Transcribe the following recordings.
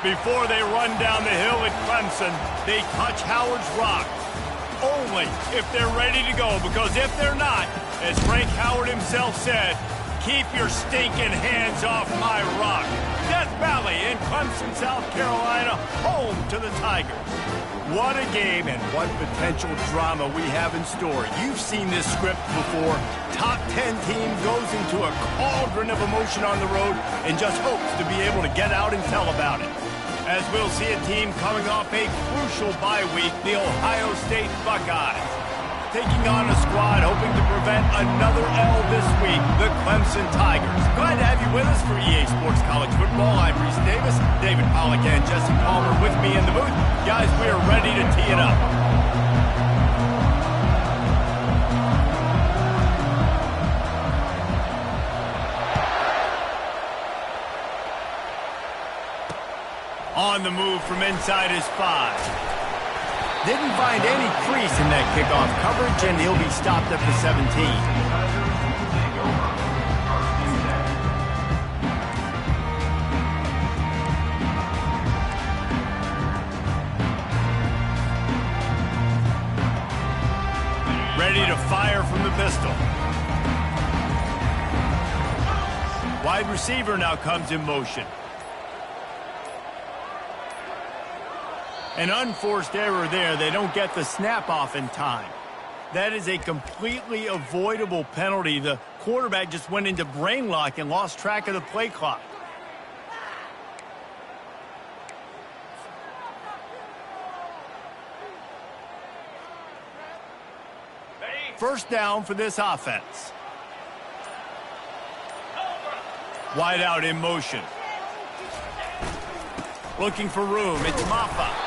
Before they run down the hill at Clemson, they touch Howard's rock. Only if they're ready to go, because if they're not, as Frank Howard himself said, keep your stinking hands off my rock. Death Valley in Clemson, South Carolina, home to the Tigers. What a game and what potential drama we have in store. You've seen this script before. Top 10 team goes into a cauldron of emotion on the road and just hopes to be able to get out and tell about it. As we'll see a team coming off a crucial bye week, the Ohio State Buckeyes. Taking on a squad hoping to prevent another L this week, the Clemson Tigers. Glad to have you with us for EA Sports College Football. I'm Reese Davis, David Pollack and Jesse Palmer with me in the booth. Guys, we are ready to tee it up. On the move from inside his 5. Didn't find any crease in that kickoff coverage, and he'll be stopped at the 17. Ready to fire from the pistol. Wide receiver now comes in motion. An unforced error there. They don't get the snap off in time. That is a completely avoidable penalty. The quarterback just went into brain lock and lost track of the play clock. First down for this offense. Wide out in motion. Looking for room. It's Maffa.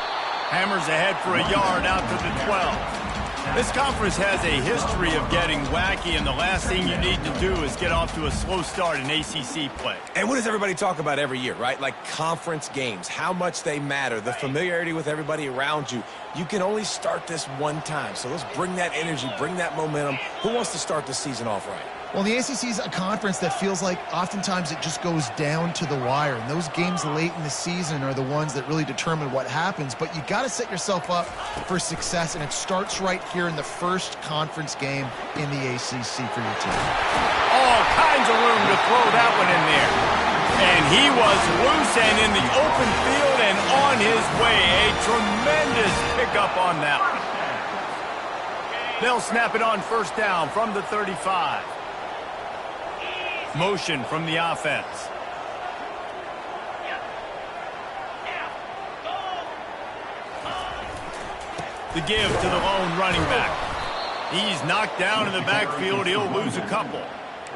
Hammers ahead for a yard out to the 12. This conference has a history of getting wacky, and the last thing you need to do is get off to a slow start in ACC play. And what does everybody talk about every year, right? Like conference games, how much they matter, the familiarity with everybody around you. You can only start this one time, so let's bring that energy, bring that momentum. Who wants to start the season off right? Well, the ACC is a conference that feels like oftentimes it just goes down to the wire. And those games late in the season are the ones that really determine what happens. But you got to set yourself up for success, and it starts right here in the first conference game in the ACC for your team. All kinds of room to throw that one in there. And he was loose and in the open field and on his way. A tremendous pickup on that one. They'll snap it on first down from the 35. Motion from the offense. The give to the lone running back. He's knocked down in the backfield. He'll lose a couple.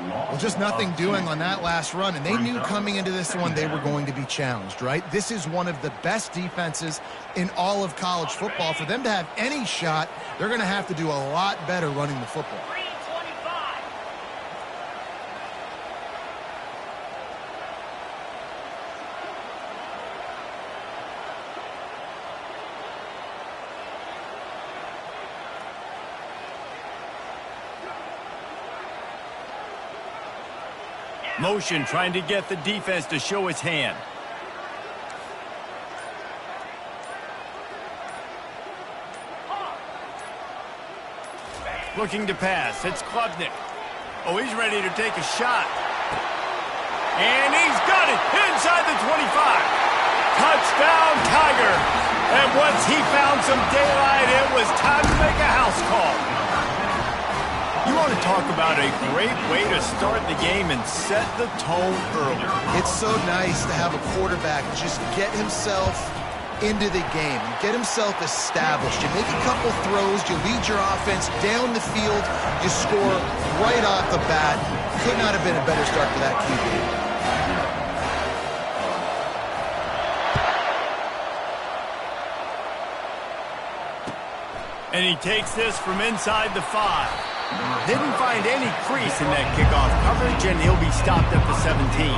Well, just nothing doing on that last run, and they knew coming into this one they were going to be challenged, right? This is one of the best defenses in all of college football. For them to have any shot, they're going to have to do a lot better running the football. Motion trying to get the defense to show its hand. Looking to pass. It's Klubnik. Oh, he's ready to take a shot. And he's got it inside the 25. Touchdown, Tiger. And once he found some daylight, it was time to make a house call. You want to talk about a great way to start the game and set the tone early. It's so nice to have a quarterback just get himself into the game, get himself established. You make a couple throws, you lead your offense down the field, you score right off the bat. Could not have been a better start for that QB. And he takes this from inside the 5. Didn't find any crease in that kickoff coverage, and he'll be stopped at the 17.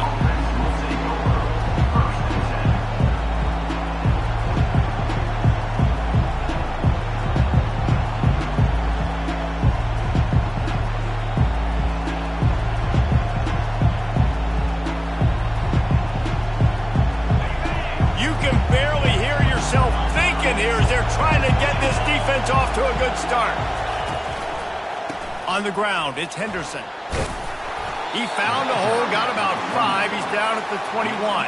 You can offense off to a good start. On the ground, it's Henderson. He found a hole, got about 5. He's down at the 21.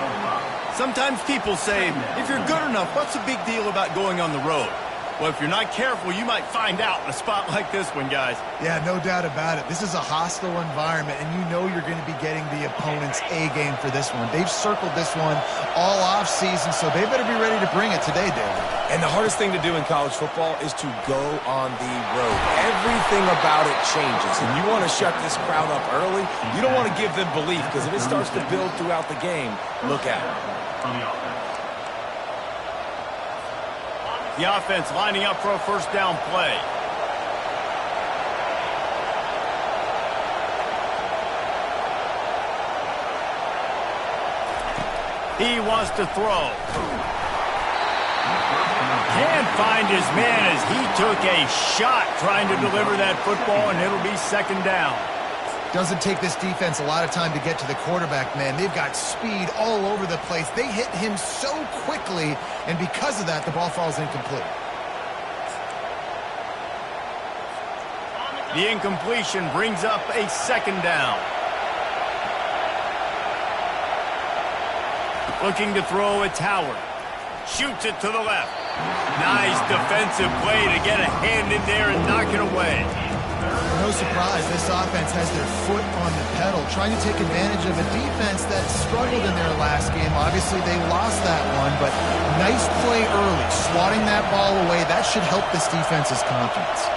Sometimes people say, if you're good enough, what's the big deal about going on the road? Well, if you're not careful, you might find out in a spot like this one, guys. Yeah, no doubt about it. This is a hostile environment, and you know you're going to be getting the opponent's A game for this one. They've circled this one all offseason, so they better be ready to bring it today, David. And the hardest thing to do in college football is to go on the road. Everything about it changes, and you want to shut this crowd up early. You don't want to give them belief, because if it starts to build throughout the game, look out. The offense lining up for a first down play. He wants to throw. Can't find his man as he took a shot trying to deliver that football, and it'll be second down. Doesn't take this defense a lot of time to get to the quarterback, man. They've got speed all over the place. They hit him so quickly, and because of that, the ball falls incomplete. The incompletion brings up a second down. Looking to throw, it's Howard. Shoots it to the left. Nice defensive play to get a hand in there and knock it away. No surprise, this offense has their foot on the pedal, trying to take advantage of a defense that struggled in their last game. Obviously, they lost that one, but nice play early, swatting that ball away. That should help this defense's confidence.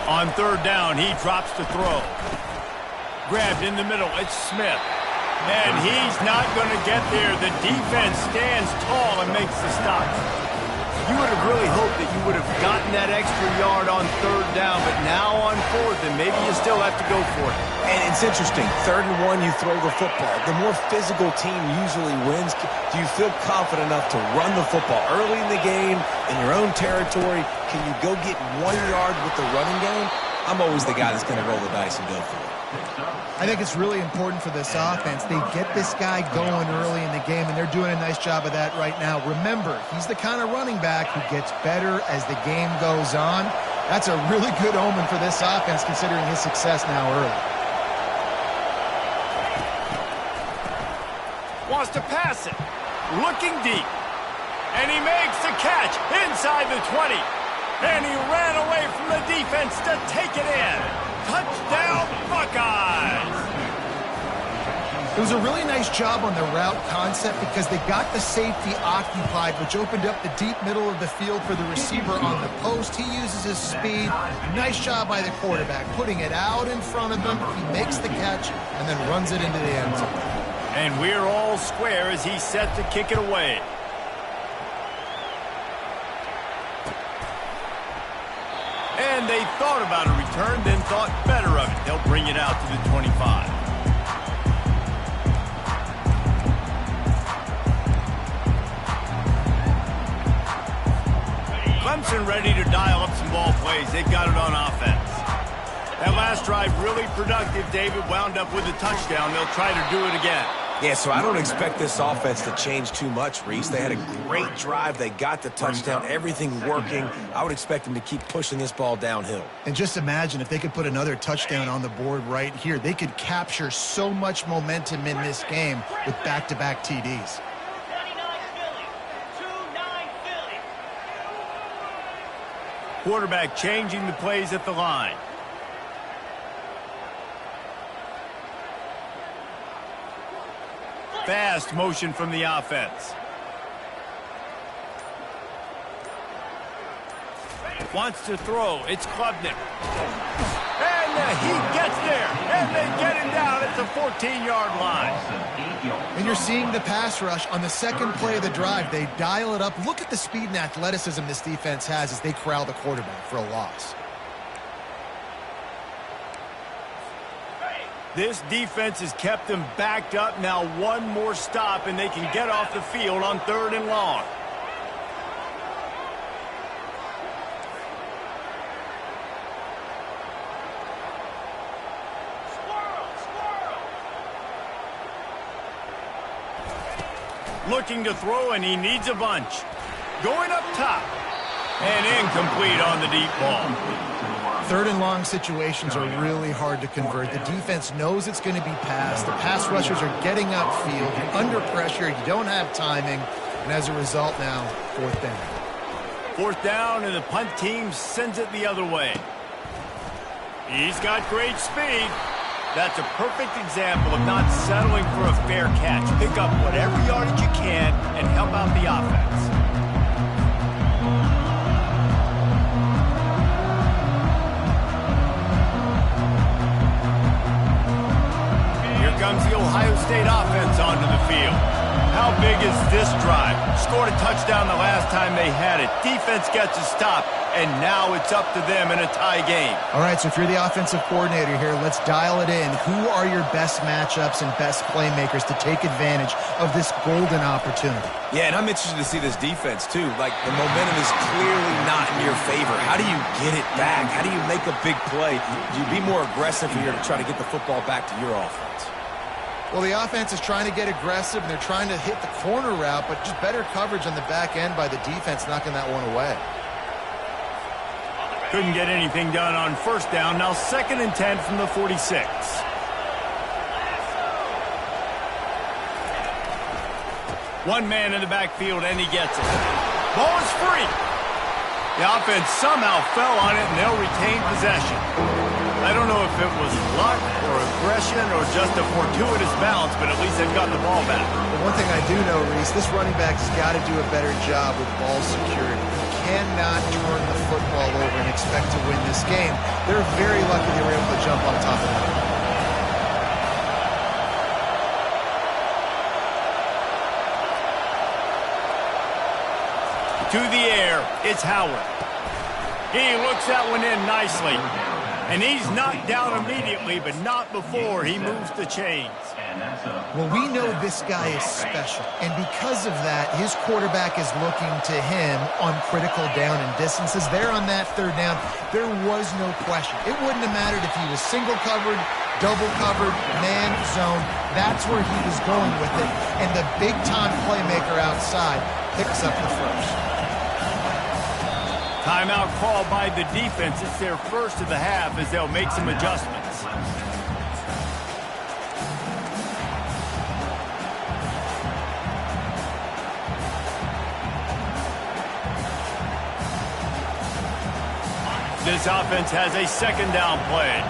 On third down, he drops to throw. Grabbed in the middle, it's Smith. And he's not going to get there. The defense stands tall and makes the stop. You would have really hoped that you would have gotten that extra yard on third down, but now on fourth, and maybe you still have to go for it. And it's interesting. 3rd and 1, you throw the football. The more physical team usually wins. Do you feel confident enough to run the football early in the game, in your own territory? Can you go get 1 yard with the running game? I'm always the guy that's going to roll the dice and go for it. I think it's really important for this offense. They get this guy going early in the game, and they're doing a nice job of that right now. Remember, he's the kind of running back who gets better as the game goes on. That's a really good omen for this offense, considering his success now early. Wants to pass it. Looking deep. And he makes the catch inside the 20. And he ran away from the defense to take it in. Touchdown, Buckeyes! It was a really nice job on the route concept because they got the safety occupied, which opened up the deep middle of the field for the receiver on the post. He uses his speed. Nice job by the quarterback, putting it out in front of him. He makes the catch and then runs it into the end zone. And we're all square as he's set to kick it away. And they thought about a return, then thought better of it. They'll bring it out to the 25. Clemson ready to dial up some ball plays. They've got it on offense. That last drive really productive. David wound up with a touchdown. They'll try to do it again. Yeah, so I don't expect this offense to change too much, Reese. They had a great drive. They got the touchdown. Everything working. I would expect them to keep pushing this ball downhill. And just imagine if they could put another touchdown on the board right here. They could capture so much momentum in this game with back-to-back TDs. Quarterback changing the plays at the line. Fast motion from the offense. Wants to throw. It's Klubnik. And he gets there. And they get him down at the 14-yard line. And you're seeing the pass rush on the second play of the drive. They dial it up. Look at the speed and athleticism this defense has as they corral the quarterback for a loss. This defense has kept them backed up. Now one more stop, and they can get off the field on 3rd and long. Looking to throw, and he needs a bunch. Going up top. And incomplete on the deep ball. Third and long situations are really hard to convert. The defense knows it's going to be passed. The pass rushers are getting upfield. You're under pressure. You don't have timing. And as a result now, fourth down. Fourth down, and the punt team sends it the other way. He's got great speed. That's a perfect example of not settling for a fair catch. Pick up whatever yardage you can and help out the offense. Here comes the Ohio State offense onto the field. How big is this drive? Scored a touchdown the last time they had it. Defense gets a stop, and now it's up to them in a tie game. All right, so if you're the offensive coordinator here, let's dial it in. Who are your best matchups and best playmakers to take advantage of this golden opportunity? Yeah, and I'm interested to see this defense, too. Like, the momentum is clearly not in your favor. How do you get it back? How do you make a big play? Do you be more aggressive here to try to get the football back to your offense? Well, the offense is trying to get aggressive, and they're trying to hit the corner route, but just better coverage on the back end by the defense knocking that one away. Couldn't get anything done on first down. Now 2nd and 10 from the 46. One man in the backfield, and he gets it. Ball is free. The offense somehow fell on it, and they'll retain possession. I don't know if it was luck or aggression or just a fortuitous bounce, but at least they've got the ball back. But one thing I do know, Reese, this running back's got to do a better job with ball security. He cannot turn the football over and expect to win this game. They're very lucky they were able to jump on top of that. To the air, it's Howard. He looks that one in nicely. And he's knocked down immediately, but not before he moves the chains. Well, we know this guy is special, and because of that, his quarterback is looking to him on critical down and distances. There on that third down, there was no question. It wouldn't have mattered if he was single covered, double covered, man, zone. That's where he was going with it, and the big-time playmaker outside picks up the first. Timeout called by the defense. It's their first of the half as they'll make some adjustments. This offense has a 2nd down play.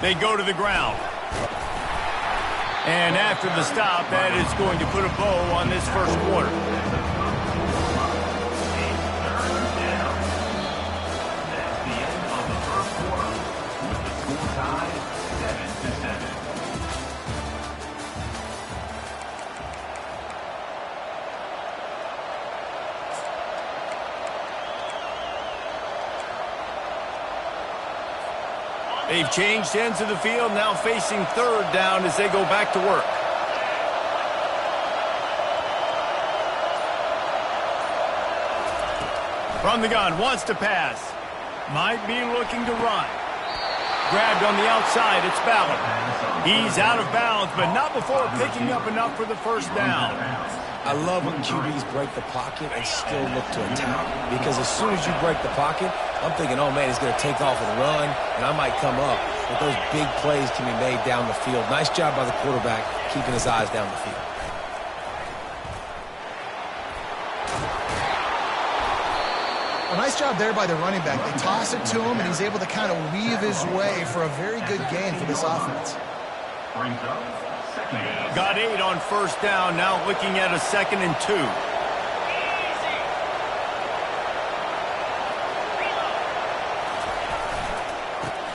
They go to the ground. And after the stop, that is going to put a bow on this first quarter. They've changed ends of the field, now facing 3rd down as they go back to work. From the gun, wants to pass. Might be looking to run. Grabbed on the outside, it's Ballard. He's out of bounds, but not before picking up enough for the first down. I love when QBs break the pocket and still look to attack. Because as soon as you break the pocket, I'm thinking, oh, man, he's going to take off and run, and I might come up. But those big plays can be made down the field. Nice job by the quarterback keeping his eyes down the field. A nice job there by the running back. They toss it to him, and he's able to kind of weave his way for a very good gain for this offense. Got 8 on first down, now looking at a 2nd and 2.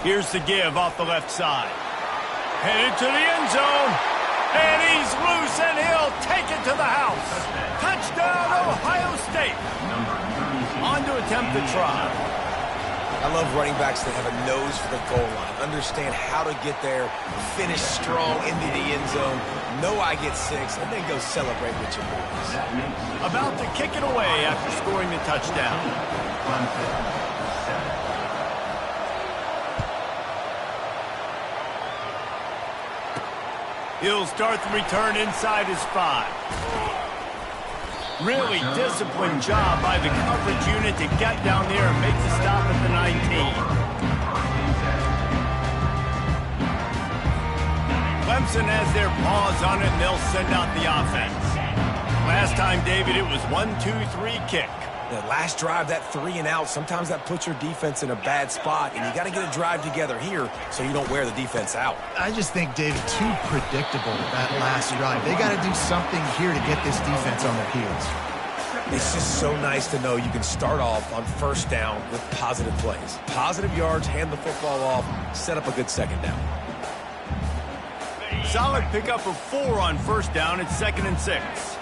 Here's the give off the left side. Headed to the end zone. And he's loose, and he'll take it to the house. Touchdown, Ohio State. On to attempt the try. I love running backs that have a nose for the goal line, understand how to get there, finish strong into the end zone, know I get 6, and then go celebrate with your boys. About to kick it away after scoring the touchdown. He'll start the return inside his 5. Really disciplined job by the coverage unit to get down there and make the stop at the 19. Clemson has their paws on it, and they'll send out the offense. Last time, David, it was 1-2-3 kick. The last drive, that 3 and out, sometimes that puts your defense in a bad spot, and you got to get a drive together here so you don't wear the defense out. I just think, David, too predictable, that last drive. They got to do something here to get this defense on their heels. It's just so nice to know you can start off on first down with positive plays. Positive yards, hand the football off, set up a good second down. Solid pickup of 4 on first down. It's 2nd and 6.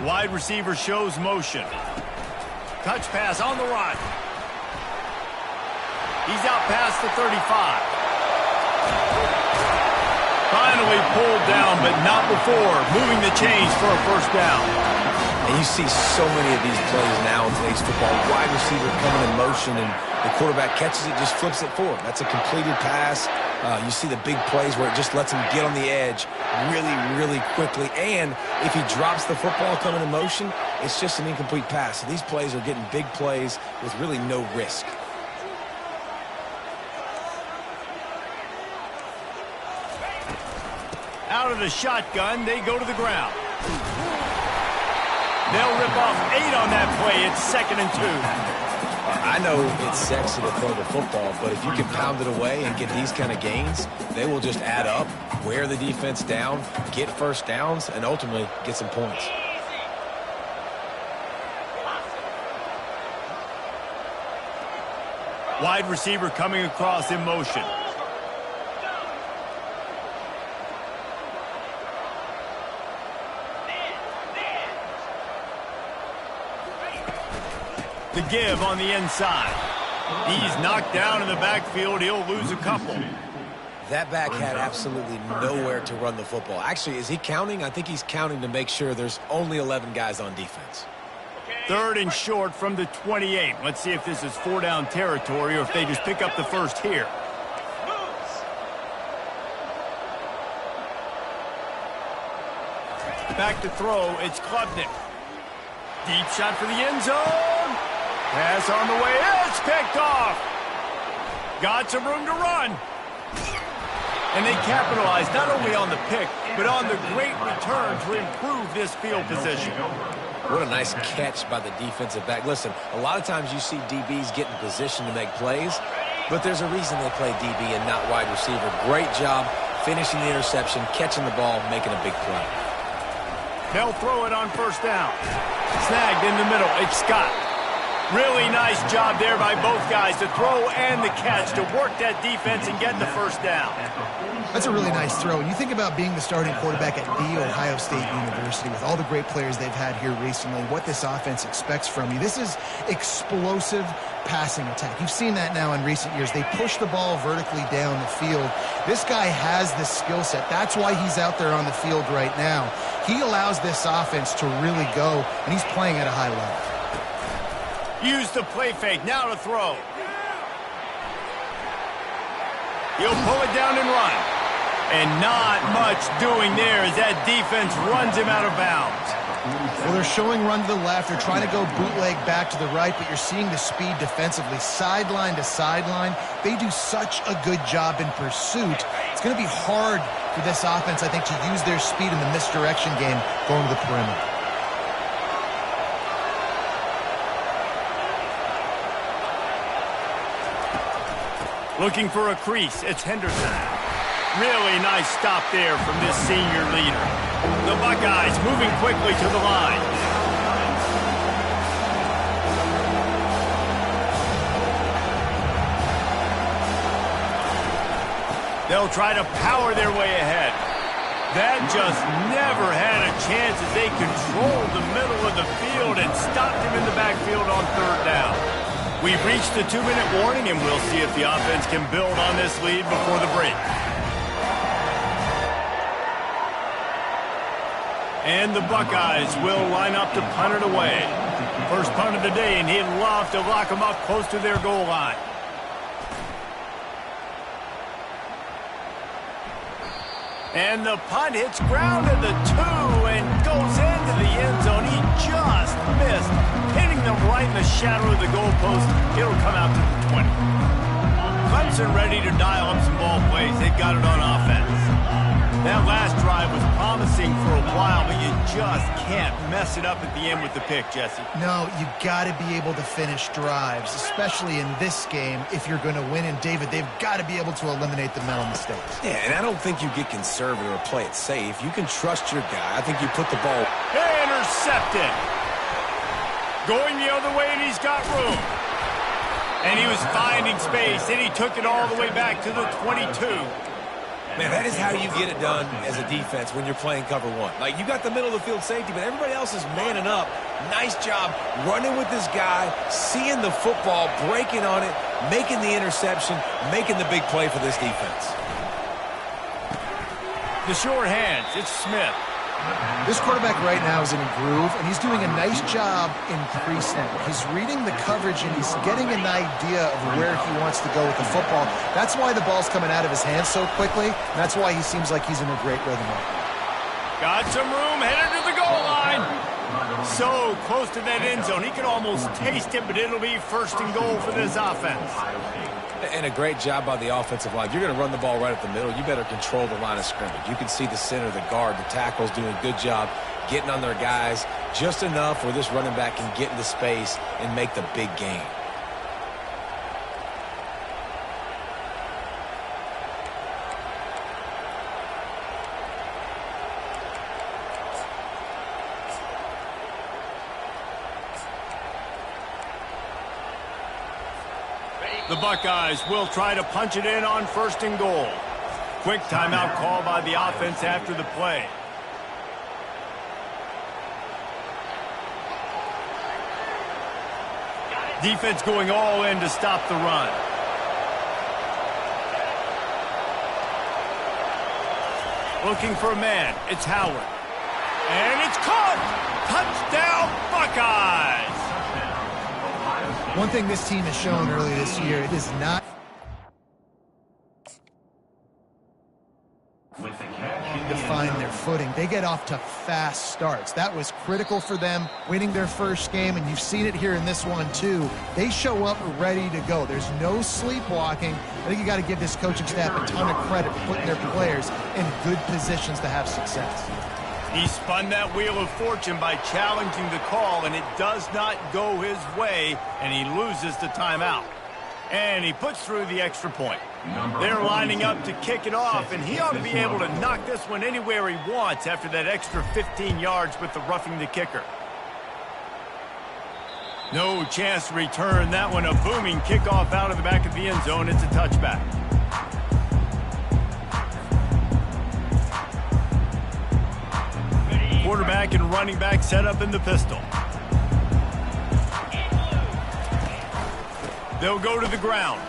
Wide receiver shows motion. Touch pass on the run. He's out past the 35. Finally pulled down, but not before moving the chains for a first down. And you see so many of these plays now in today's football. Wide receiver coming in motion, and the quarterback catches it, just flips it forward. That's a completed pass. You see the big plays where it just lets him get on the edge really, really quickly. And if he drops the football coming in motion, it's just an incomplete pass. So these plays are getting big plays with really no risk. Out of the shotgun, they go to the ground. They'll rip off 8 on that play. It's 2nd and 2. I know it's sexy to throw the football, but if you can pound it away and get these kind of gains, they will just add up, wear the defense down, get first downs, and ultimately get some points. Wide receiver coming across in motion. The give on the inside. He's knocked down in the backfield. He'll lose a couple. That back had absolutely nowhere to run the football. Actually, is he counting? I think he's counting to make sure there's only 11 guys on defense. 3rd and short from the 28. Let's see if this is 4-down territory or if they just pick up the first here. Back to throw. It's Klubnik. Deep shot for the end zone. Pass on the way. It's picked off. Got some room to run. And they capitalize not only on the pick, but on the great return to improve this field position. What a nice catch by the defensive back. Listen, a lot of times you see DBs get in position to make plays, but there's a reason they play DB and not wide receiver. Great job finishing the interception, catching the ball, making a big play. They'll throw it on first down. Snagged in the middle. It's Scott. Really nice job there by both guys to throw and the catch to work that defense and get the first down. That's a really nice throw. And you think about being the starting quarterback at The Ohio State University with all the great players they've had here recently, what this offense expects from you. This is explosive passing attack. You've seen that now in recent years. They push the ball vertically down the field. This guy has the skill set. That's why he's out there on the field right now. He allows this offense to really go, and he's playing at a high level. Use the play fake. Now to throw. He'll pull it down and run. And not much doing there as that defense runs him out of bounds. Well, they're showing run to the left. They're trying to go bootleg back to the right, but you're seeing the speed defensively, sideline to sideline. They do such a good job in pursuit. It's going to be hard for this offense, I think, to use their speed in the misdirection game going to the perimeter. Looking for a crease. It's Henderson. Really nice stop there from this senior leader. The Buckeyes moving quickly to the line. They'll try to power their way ahead. That just never had a chance as they controlled the middle of the field and stopped him in the backfield on 3rd down. We've reached the 2-minute warning, and we'll see if the offense can build on this lead before the break. And the Buckeyes will line up to punt it away. First punt of the day, and he'd love to lock them up close to their goal line. And the punt hits ground at the 2 and goes into the end zone. He just missed, hitting them right in the shadow of the goalpost. It'll come out to the 20. Clemson ready to dial up some ball plays. They've got it on offense. That last drive was promising for a while, but you just can't mess it up at the end with the pick, Jesse. No, you got to be able to finish drives, especially in this game if you're going to win. And, David, they've got to be able to eliminate the mental mistakes. Yeah, and I don't think you get conservative or play it safe. You can trust your guy. I think you put the ball. Intercepted. Going the other way, and he's got room. And he was finding space, and he took it all the way back to the 22. Man, that is how you get it done as a defense when you're playing cover one. Like, you got the middle of the field safety, but everybody else is manning up. Nice job running with this guy, seeing the football, breaking on it, making the interception, making the big play for this defense. The short hands, it's Smith. This quarterback right now is in a groove, and he's doing a nice job in pre-snap. He's reading the coverage, and he's getting an idea of where he wants to go with the football. That's why the ball's coming out of his hands so quickly, and that's why he seems like he's in a great rhythm right now. Got some room, headed to the goal line. So close to that end zone. He could almost taste it, but it'll be first and goal for this offense. And a great job by the offensive line. You're going to run the ball right at the middle. You better control the line of scrimmage. You can see the center, the guard, the tackles doing a good job getting on their guys just enough where this running back can get into space and make the big gain. The Buckeyes will try to punch it in on first and goal. Quick timeout call by the offense after the play. Defense going all in to stop the run. Looking for a man. It's Howard. And it's caught! Touchdown, Buckeyes! One thing this team has shown early this year, it is not to find their footing. They get off to fast starts. That was critical for them, winning their first game, and you've seen it here in this one too. They show up ready to go. There's no sleepwalking. I think you got to give this coaching staff a ton of credit for putting their players in good positions to have success. He spun that wheel of fortune by challenging the call, and it does not go his way, and he loses the timeout. And he puts through the extra point. They're lining up to kick it off, and he ought to be able to knock this one anywhere he wants after that extra 15 yards with the roughing the kicker. No chance to return that one. A booming kickoff out of the back of the end zone. It's a touchback. Quarterback and running back set up in the pistol. They'll go to the ground.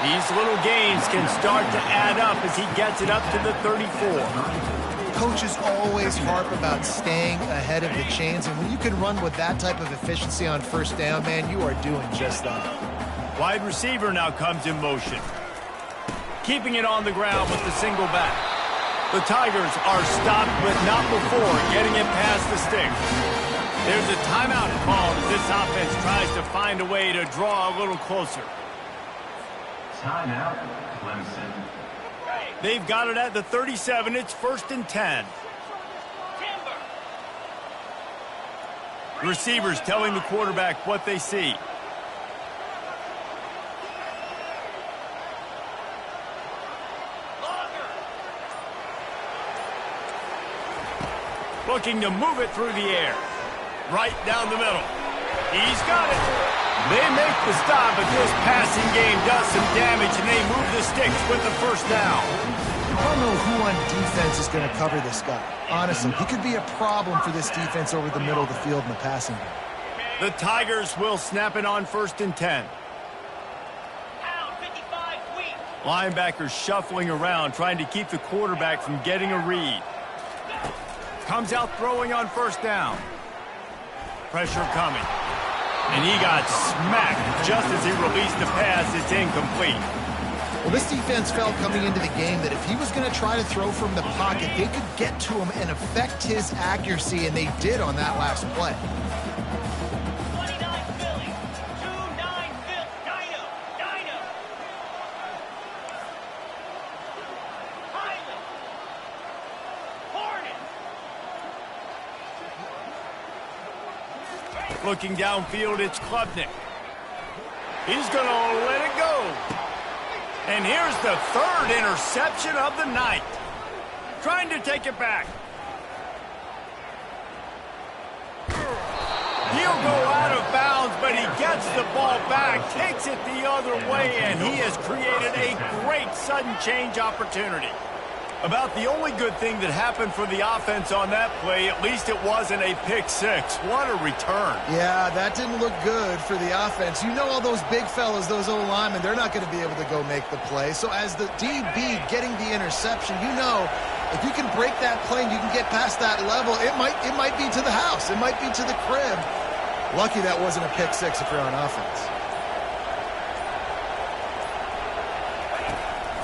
These little gains can start to add up as he gets it up to the 34. Coaches always harp about staying ahead of the chains, and when you can run with that type of efficiency on first down, man, you are doing just that. Wide receiver now comes in motion. Keeping it on the ground with the single back. The Tigers are stopped, but not before getting it past the sticks. There's a timeout called as this offense tries to find a way to draw a little closer. Timeout, Clemson. They've got it at the 37. It's first and 10. Receivers telling the quarterback what they see. Looking to move it through the air. Right down the middle. He's got it. They make the stop, but this passing game does some damage, and they move the sticks with the first down. I don't know who on defense is going to cover this guy. Honestly, he could be a problem for this defense over the middle of the field in the passing game. The Tigers will snap it on first and 10. Linebackers shuffling around, trying to keep the quarterback from getting a read. Comes out throwing on first down. Pressure coming. And he got smacked just as he released the pass. It's incomplete. Well, this defense felt coming into the game that if he was going to try to throw from the pocket, they could get to him and affect his accuracy, and they did on that last play. 29 Philly, 2-9 Philly, Dino. Highland, Hornets. Looking downfield, it's Klubnik. He's going to let it go. And here's the third interception of the night. Trying to take it back. He'll go out of bounds, but he gets the ball back, takes it the other way, and he has created a great sudden change opportunity. About the only good thing that happened for the offense on that play, at least it wasn't a pick six. What a return. Yeah, that didn't look good for the offense. You know all those big fellas, those O-linemen, they're not going to be able to go make the play. So as the DB getting the interception, you know if you can break that play and you can get past that level, it might be to the house. It might be to the crib. Lucky that wasn't a pick six if you're on offense.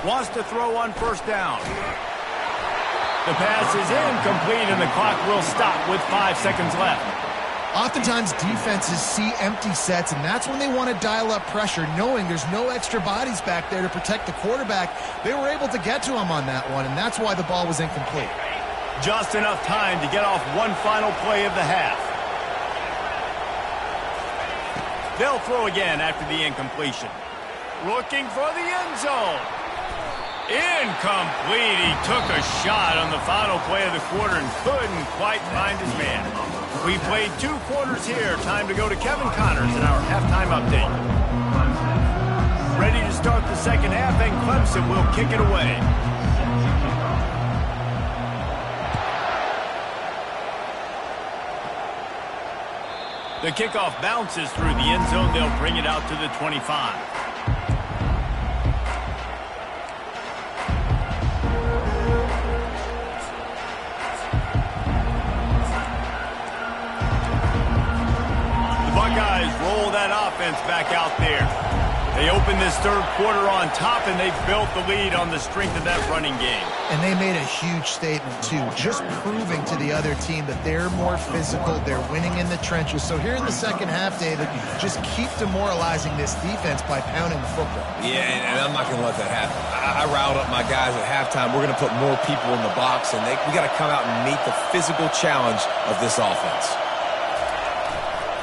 Wants to throw on first down. The pass is incomplete, and the clock will stop with 5 seconds left. Oftentimes, defenses see empty sets, and that's when they want to dial up pressure, knowing there's no extra bodies back there to protect the quarterback. They were able to get to him on that one, and that's why the ball was incomplete. Just enough time to get off one final play of the half. They'll throw again after the incompletion. Looking for the end zone. Incomplete. He took a shot on the final play of the quarter and couldn't quite find his man. We played 2 quarters here. Time to go to Kevin Connors in our halftime update. Ready to start the second half, and Clemson will kick it away. The kickoff bounces through the end zone. They'll bring it out to the 25. Buckeyes roll that offense back out there. They open this third quarter on top, and they've built the lead on the strength of that running game. And they made a huge statement, too, just proving to the other team that they're more physical, they're winning in the trenches. So here in the second half, David, just keep demoralizing this defense by pounding the football. Yeah, and I'm not going to let that happen. I riled up my guys at halftime. We're going to put more people in the box, and we got to come out and meet the physical challenge of this offense.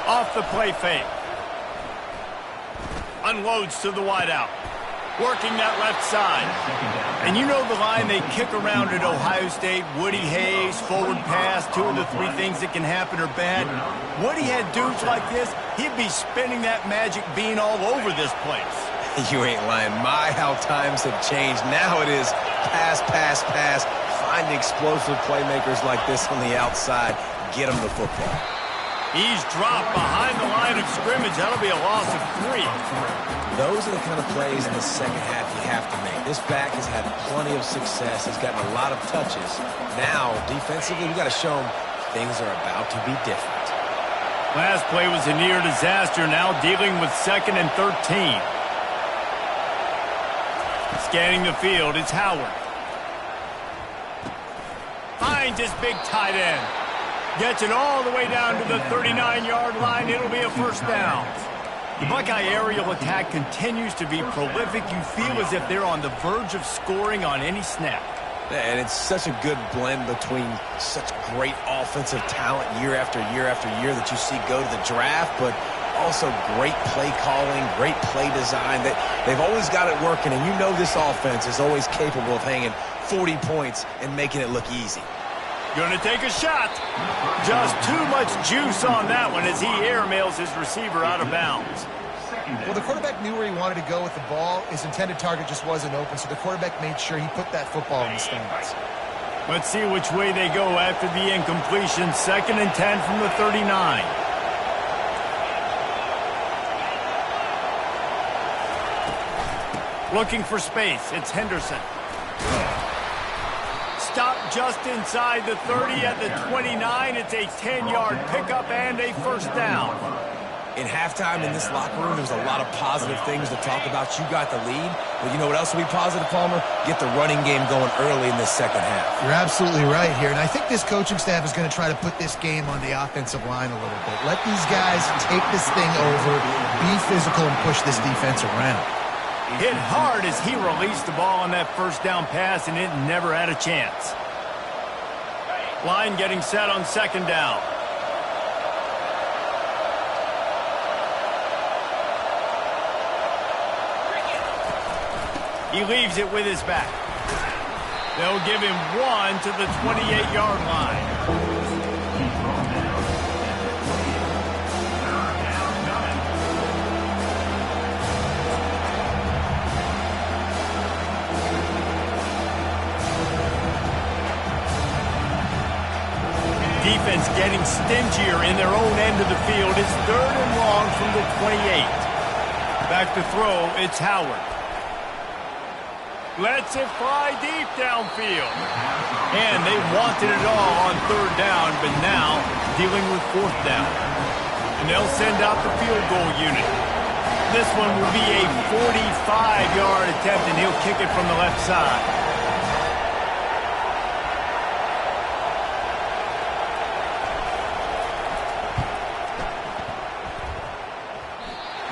Off the play fake. Unloads to the wideout. Working that left side. And you know the line they kick around at Ohio State. Woody Hayes, forward pass, 2 of the 3 things that can happen are bad. Woody had dudes like this, he'd be spinning that magic bean all over this place. You ain't lying. My, how times have changed. Now it is pass, pass, pass. Find explosive playmakers like this on the outside. Get them the football. He's dropped behind the line of scrimmage. That'll be a loss of 3. Those are the kind of plays in the second half you have to make. This back has had plenty of success. He's gotten a lot of touches. Now, defensively, we've got to show him things are about to be different. Last play was a near disaster. Now dealing with 2nd and 13. Scanning the field, it's Howard. Finds his big tight end. Gets it all the way down to the 39-yard line. It'll be a first down. The Buckeye aerial attack continues to be prolific. You feel as if they're on the verge of scoring on any snap. And it's such a good blend between such great offensive talent year after year after year that you see go to the draft, but also great play calling, great play design. They've always got it working, and you know this offense is always capable of hanging 40 points and making it look easy. Going to take a shot. Just too much juice on that one as he airmails his receiver out of bounds. Well, the quarterback knew where he wanted to go with the ball. His intended target just wasn't open, so the quarterback made sure he put that football in the stands. Let's see which way they go after the incompletion. 2nd and 10 from the 39. Looking for space. It's Henderson. Stop just inside the 30 at the 29. It's a 10-yard pickup and a first down. In halftime in this locker room, there was a lot of positive things to talk about. You got the lead. But you know what else will be positive, Palmer? Get the running game going early in this second half. You're absolutely right here. And I think this coaching staff is going to try to put this game on the offensive line a little bit. Let these guys take this thing over, be physical, and push this defense around. Hit hard as he released the ball on that first down pass, and it never had a chance. Line getting set on second down. He leaves it with his back. They'll give him 1 to the 28-yard line. Defense getting stingier in their own end of the field. It's 3rd and long from the 28. Back to throw, it's Howard. Lets it fly deep downfield. And they wanted it all on 3rd down, but now dealing with 4th down. And they'll send out the field goal unit. This one will be a 45-yard attempt, and he'll kick it from the left side.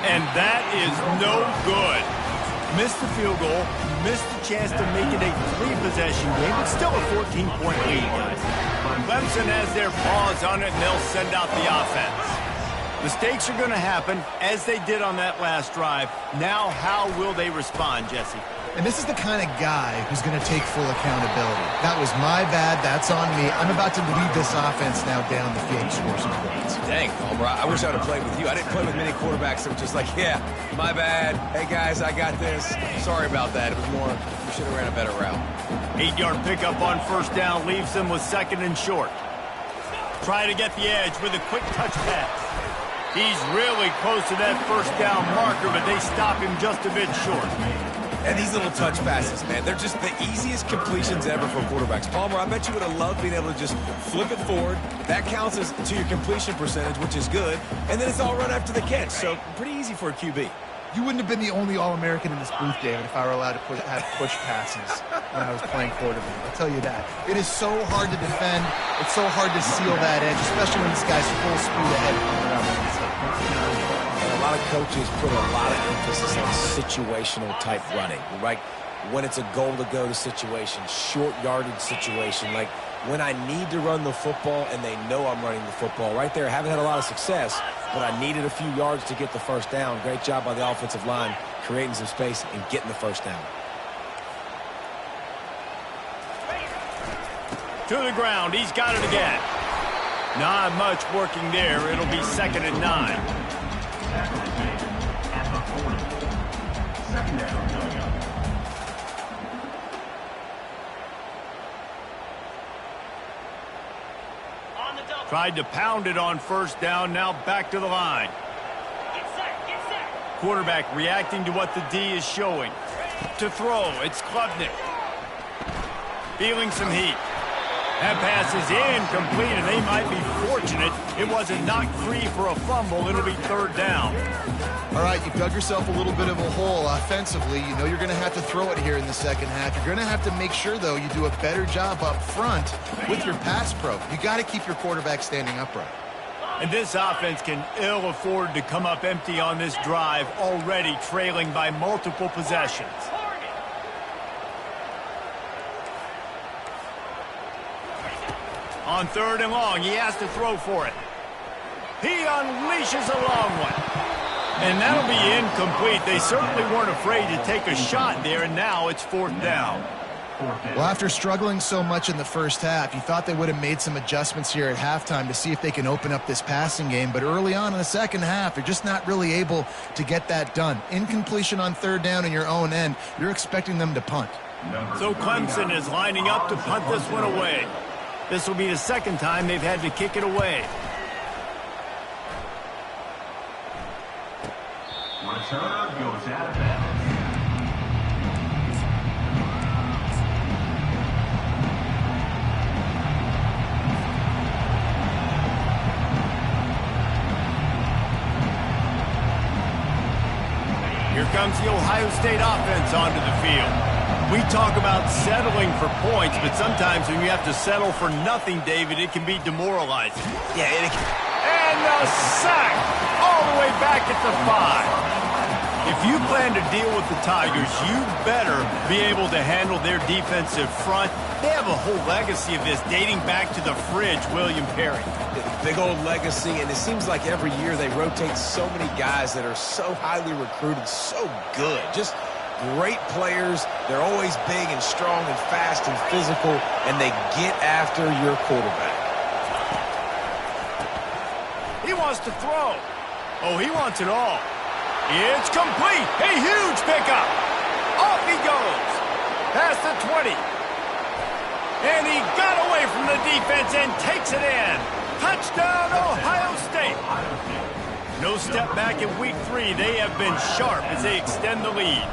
And that is no good. Missed the field goal, missed the chance to make it a 3-possession game, but still a 14-point lead, guys. Clemson has their paws on it, and they'll send out the offense. Mistakes are going to happen, as they did on that last drive. Now, how will they respond, Jesse? And this is the kind of guy who's going to take full accountability. That was my bad. That's on me. I'm about to lead this offense now down the field to score some points. Dang, Palmer, I wish I would have played with you. I didn't play with many quarterbacks that were just like, yeah, my bad. Hey, guys, I got this. Sorry about that. It was more, we should have ran a better route. 8-yard pickup on 1st down leaves them with 2nd and short. Try to get the edge with a quick touch pass. He's really close to that 1st down marker, but they stop him just a bit short. And these little touch passes, man, they're just the easiest completions ever for quarterbacks. Palmer, I bet you would have loved being able to just flip it forward. That counts as to your completion percentage, which is good. And then it's all run after the catch, so pretty easy for a QB. You wouldn't have been the only All-American in this booth, David, if I were allowed to have push passes when I was playing quarterback. I'll tell you that. It is so hard to defend. It's so hard to seal that edge, especially when this guy's full speed ahead around the inside. A lot of coaches put a lot of emphasis on situational type running, right? When it's a goal-to-go to situation, short yardage situation, like when I need to run the football and they know I'm running the football. Right there, haven't had a lot of success, but I needed a few yards to get the 1st down. Great job by the offensive line, creating some space and getting the 1st down. To the ground, he's got it again. Not much working there. It'll be 2nd and 9. Tried to pound it on 1st down, now back to the line. Quarterback reacting to what the D is showing. To throw, it's Klubnik. Feeling some heat. That pass is incomplete, and they might be fortunate it wasn't knocked free for a fumble. It'll be 3rd down. All right, you've dug yourself a little bit of a hole offensively. You know you're going to have to throw it here in the second half. You're going to have to make sure, though, you do a better job up front with your pass pro. You got to keep your quarterback standing upright. And this offense can ill afford to come up empty on this drive, already trailing by multiple possessions. On 3rd and long, he has to throw for it. He unleashes a long one. And that'll be incomplete. They certainly weren't afraid to take a shot there, and now it's 4th down. Well, after struggling so much in the first half, you thought they would have made some adjustments here at halftime to see if they can open up this passing game. But early on in the second half, they're just not really able to get that done. Incompletion on 3rd down in your own end, you're expecting them to punt. So Clemson is lining up to punt this one away. This will be the 2nd time they've had to kick it away. Return goes out of bounds. Here comes the Ohio State offense onto the field. We talk about settling for points, but sometimes when you have to settle for nothing, David, it can be demoralizing. Yeah, And the sack all the way back at the 5. If you plan to deal with the Tigers, you better be able to handle their defensive front. They have a whole legacy of this dating back to the fridge, William Perry. big old legacy, and it seems like every year they rotate so many guys that are so highly recruited, so good. Just great players. They're always big and strong and fast and physical, and they get after your quarterback. He wants to throw. Oh, he wants it all. It's complete. A huge pickup. Off he goes. Past the 20. And he got away from the defense and takes it in. Touchdown, Ohio State. No step back in week 3. They have been sharp as they extend the lead.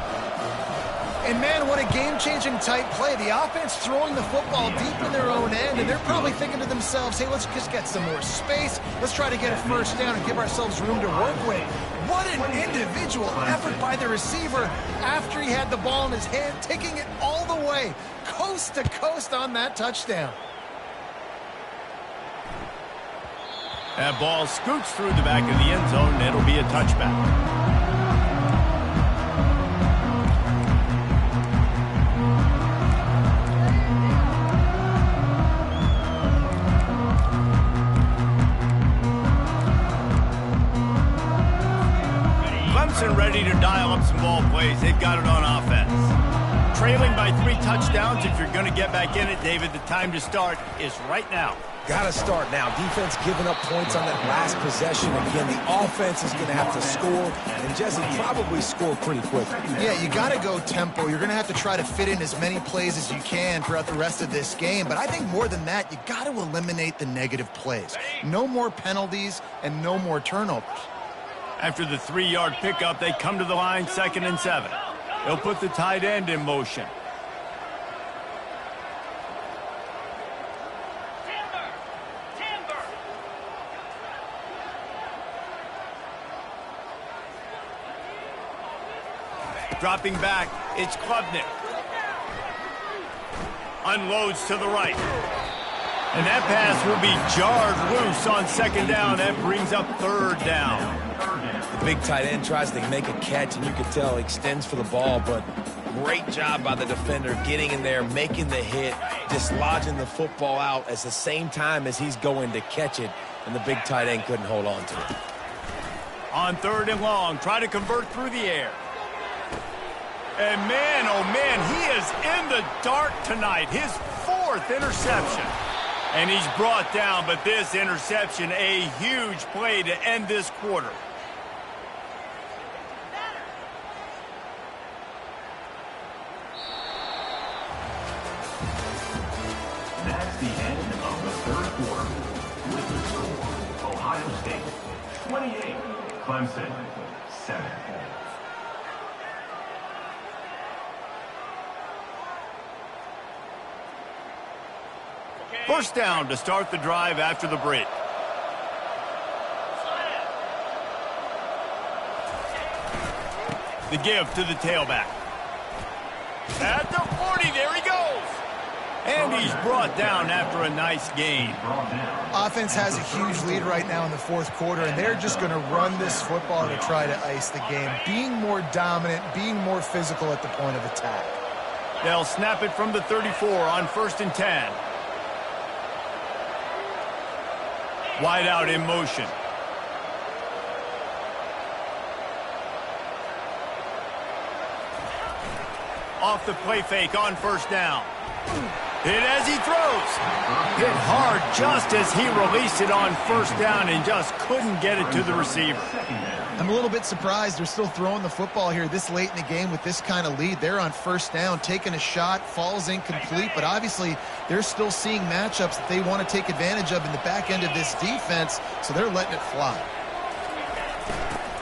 And, man, what a game-changing type play. The offense throwing the football deep in their own end, and they're probably thinking to themselves, hey, let's just get some more space. Let's try to get a first down and give ourselves room to work with. What an individual effort by the receiver after he had the ball in his hand, taking it all the way, coast to coast on that touchdown. That ball scoots through the back of the end zone, and it'll be a touchback. Clemson ready to dial up some ball plays. They've got it on offense. Trailing by 3 touchdowns. If you're going to get back in it, David, the time to start is right now. Got to start now. Defense giving up points on that last possession. Again, the offense is going to have to score, and Jesse probably score pretty quickly. Yeah, you got to go tempo. You're going to have to try to fit in as many plays as you can throughout the rest of this game. But I think more than that, you got to eliminate the negative plays. No more penalties and no more turnovers. After the 3-yard pickup, they come to the line, 2nd and 7. They'll put the tight end in motion. Dropping back, it's Klubnik. Unloads to the right. And that pass will be jarred loose on 2nd down. That brings up 3rd down. The big tight end tries to make a catch, and you can tell he extends for the ball, but great job by the defender getting in there, making the hit, dislodging the football out at the same time as he's going to catch it, and the big tight end couldn't hold on to it. On 3rd and long, try to convert through the air. And man, oh man, he is in the dark tonight. His 4th interception. And he's brought down, but this interception, a huge play to end this quarter. That's the end of the 3rd quarter. With the score, Ohio State 28, Clemson 7. First down to start the drive after the break. The give to the tailback. At the 40, there he goes. And he's brought down after a nice gain. Offense has a huge lead right now in the 4th quarter, and they're just going to run this football to try to ice the game, being more dominant, being more physical at the point of attack. They'll snap it from the 34 on 1st and 10. Wide out in motion. Off the play fake on 1st down. Hit as he throws. Hit hard just as he released it on 1st down and just couldn't get it to the receiver. I'm a little bit surprised they're still throwing the football here this late in the game with this kind of lead. They're on 1st down, taking a shot, falls incomplete, but obviously they're still seeing matchups that they want to take advantage of in the back end of this defense, so they're letting it fly.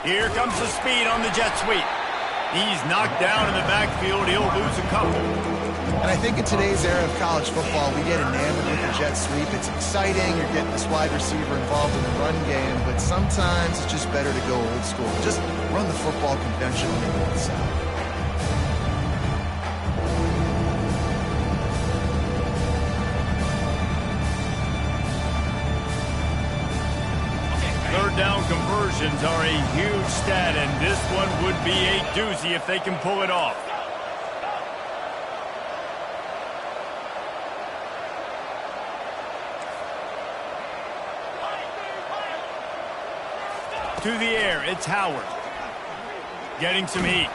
Here comes the speed on the jet sweep. He's knocked down in the backfield. He'll lose a couple. And I think in today's era of college football, we get enamored with the jet sweep. It's exciting. You're getting this wide receiver involved in the run game, but sometimes it's just better to go old school. Just run the football conventionally north south. Third down conversions are a huge stat, and this one would be a doozy if they can pull it off. To the air, it's Howard. Getting some heat.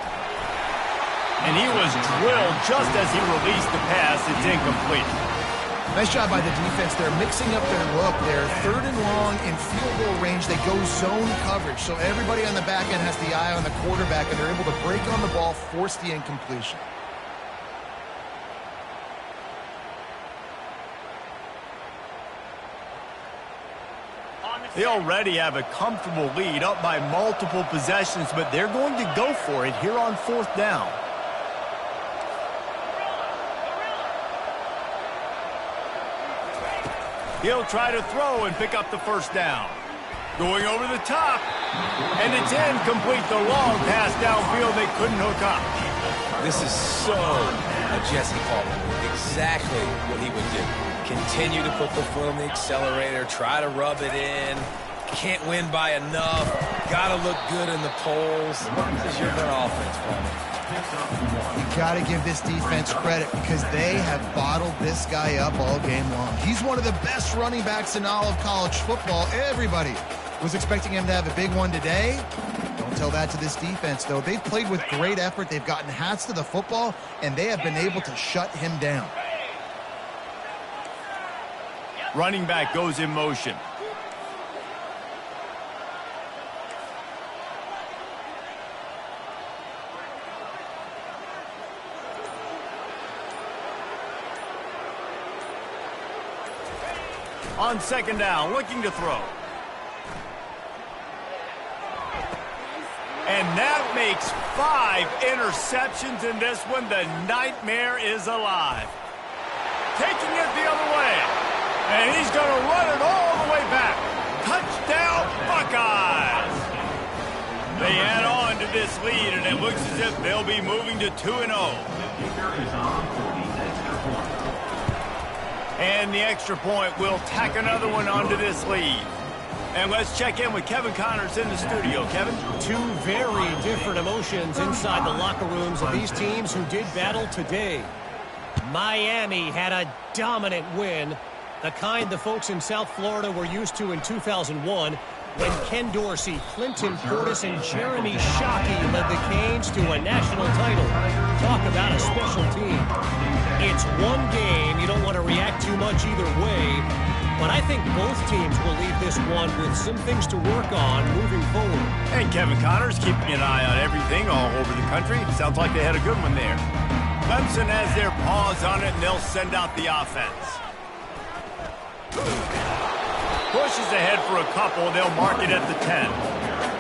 And he was drilled just as he released the pass. It's incomplete. Nice job by the defense. They're mixing up their look. They're third and long in field goal range. They go zone coverage. So everybody on the back end has the eye on the quarterback, and they're able to break on the ball, force the incompletion. They already have a comfortable lead up by multiple possessions, but they're going to go for it here on fourth down. He'll try to throw and pick up the first down. Going over the top, and it's incomplete. The long pass downfield, they couldn't hook up. This is so a Jesse Coleman. Exactly what he would do. Continue to put the foot on the accelerator, try to rub it in. Can't win by enough. Got to look good in the polls. This is your good offense, Coleman. You got to give this defense credit because they have bottled this guy up all game long. He's one of the best running backs in all of college football. Everybody was expecting him to have a big one today. Don't tell that to this defense, though. They've played with great effort. They've gotten hats to the football, and they have been able to shut him down. Running back goes in motion. On second down, looking to throw. And that makes 5 interceptions in this one. The nightmare is alive. Taking it the other way. And he's going to run it all the way back. Touchdown, Buckeyes! They add on to this lead, and it looks as if they'll be moving to 2-0. And the extra point will tack another one onto this lead. And let's check in with Kevin Connors in the studio. Kevin? Two very different emotions inside the locker rooms of these teams who did battle today. Miami had a dominant win, the kind the folks in South Florida were used to in 2001 when Ken Dorsey, Clinton Portis, and Jeremy Shockey led the Canes to a national title. Talk about a special team. It's one game. You don't want to react too much either way, but I think both teams will leave this one with some things to work on moving forward. And Kevin Connors keeping an eye on everything all over the country. Sounds like they had a good one there. Clemson has their paws on it, and they'll send out the offense. Pushes ahead for a couple. They'll mark it at the 10.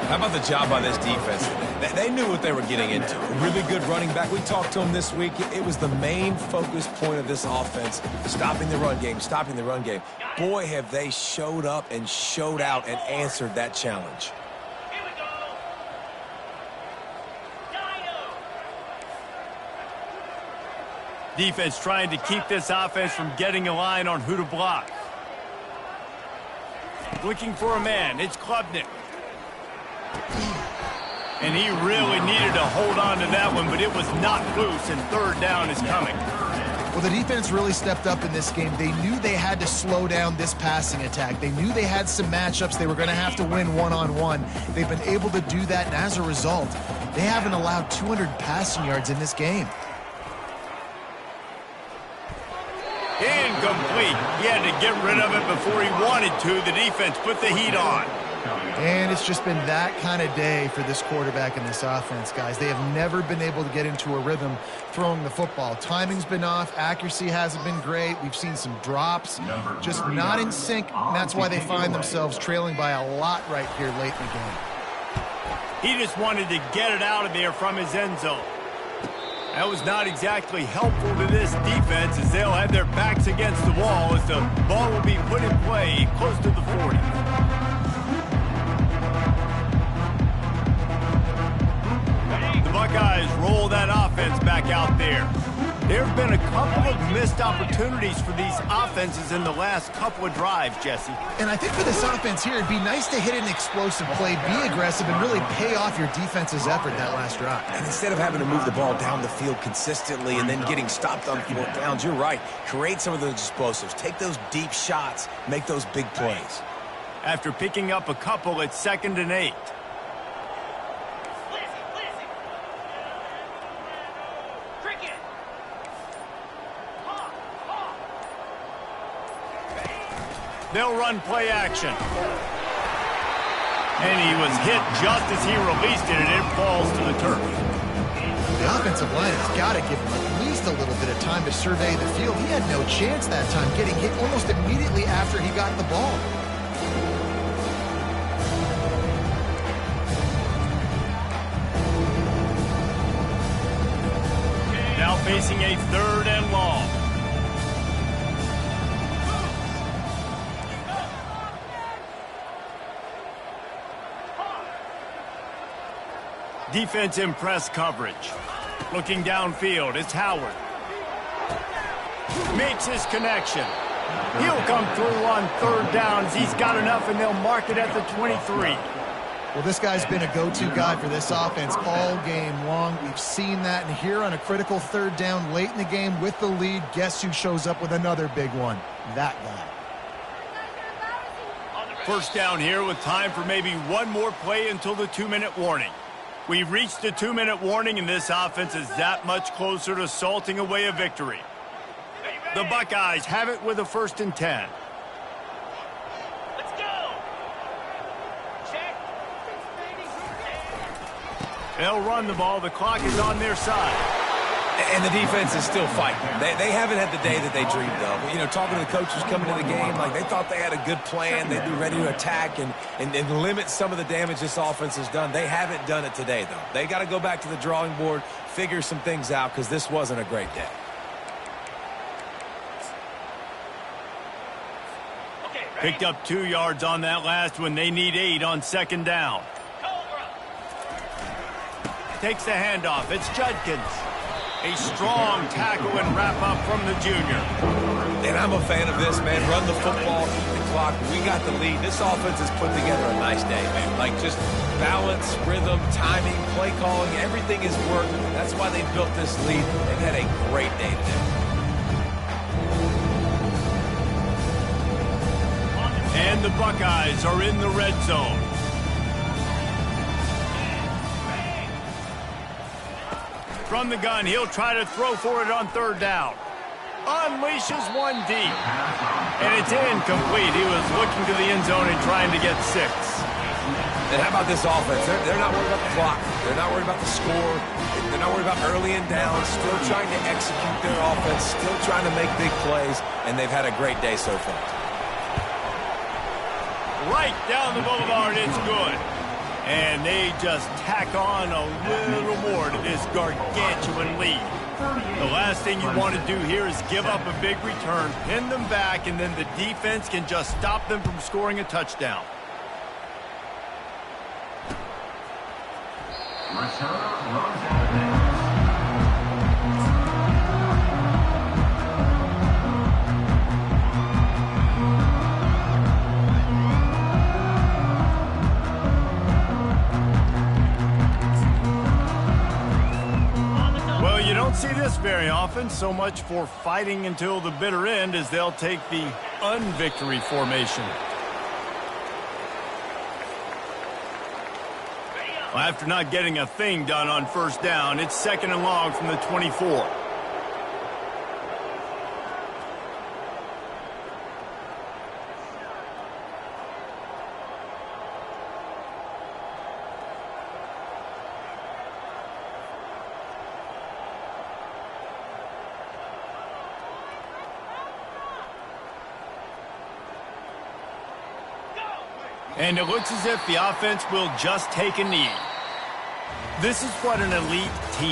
How about the job by this defense? They knew what they were getting into. A really good running back. We talked to him this week. It was the main focus point of this offense, stopping the run game, stopping the run game. Boy, have they showed up and showed out and answered that challenge. Here we go. Dino. Defense trying to keep this offense from getting a line on who to block. Looking for a man. It's Klubnik. And he really needed to hold on to that one, but it was not loose, and third down is coming. Well, the defense really stepped up in this game. They knew they had to slow down this passing attack. They knew they had some matchups they were going to have to win one-on-one. They've been able to do that, and as a result, they haven't allowed 200 passing yards in this game. Incomplete. He had to get rid of it before he wanted to. The defense put the heat on. And it's just been that kind of day for this quarterback and this offense, guys. They have never been able to get into a rhythm throwing the football. Timing's been off. Accuracy hasn't been great. We've seen some drops, just not in sync. And that's why they find themselves trailing by a lot right here late in the game. He just wanted to get it out of there from his end zone. That was not exactly helpful to this defense as they'll have their backs against the wall as the ball will be put in play close to the 40. The Buckeyes roll that offense back out there. There have been a couple of missed opportunities for these offenses in the last couple of drives, Jesse. And I think for this offense here, it'd be nice to hit an explosive play, be aggressive, and really pay off your defense's effort that last drive. And instead of having to move the ball down the field consistently and then getting stopped on 4th downs, you're right. Create some of those explosives. Take those deep shots. Make those big plays. After picking up a couple, it's 2nd and 8. They'll run play action. And he was hit just as he released it, and it falls to the turf. The offensive line has got to give him at least a little bit of time to survey the field. He had no chance that time, getting hit almost immediately after he got the ball. Now facing a 3rd and long. Defense in press coverage. Looking downfield, it's Howard. Makes his connection. He'll come through on 3rd downs. He's got enough, and they'll mark it at the 23. Well, this guy's been a go-to guy for this offense all game long. We've seen that, and here on a critical 3rd down late in the game with the lead, guess who shows up with another big one? That guy. First down here with time for maybe one more play until the 2-minute warning. We've reached the 2-minute warning, and this offense is that much closer to salting away a victory. The Buckeyes have it with a 1st and 10. Let's go. Check. They'll run the ball. The clock is on their side. And the defense is still fighting. They haven't had the day that they dreamed of. You know, talking to the coaches coming to the game, like they thought they had a good plan. They'd be ready to attack and limit some of the damage this offense has done. They haven't done it today, though. They got to go back to the drawing board, figure some things out, because this wasn't a great day. Picked up 2 yards on that last one. They need 8 on 2nd down. Takes the handoff. It's Judkins. A strong tackle and wrap-up from the junior. And I'm a fan of this, man. Run the football, keep the clock. We got the lead. This offense has put together a nice day, man. Like just balance, rhythm, timing, play calling, everything has worked. That's why they built this lead. They've had a great day today. And the Buckeyes are in the red zone. From the gun, he'll try to throw for it on 3rd down. Unleashes one deep. And it's incomplete. He was looking to the end zone and trying to get 6. And how about this offense? They're not worried about the clock. They're not worried about the score. They're not worried about early and down. Still trying to execute their offense. Still trying to make big plays. And they've had a great day so far. Right down the boulevard, it's good. And they just tack on a little more to this gargantuan lead. The last thing you want to do here is give up a big return, pin them back, and then the defense can just stop them from scoring a touchdown. Returner runs out of bounds. Well, you don't see this very often. So much for fighting until the bitter end as they'll take the unvictory formation. Well, after not getting a thing done on 1st down, it's 2nd and long from the 24. And it looks as if the offense will just take a knee. This is what an elite team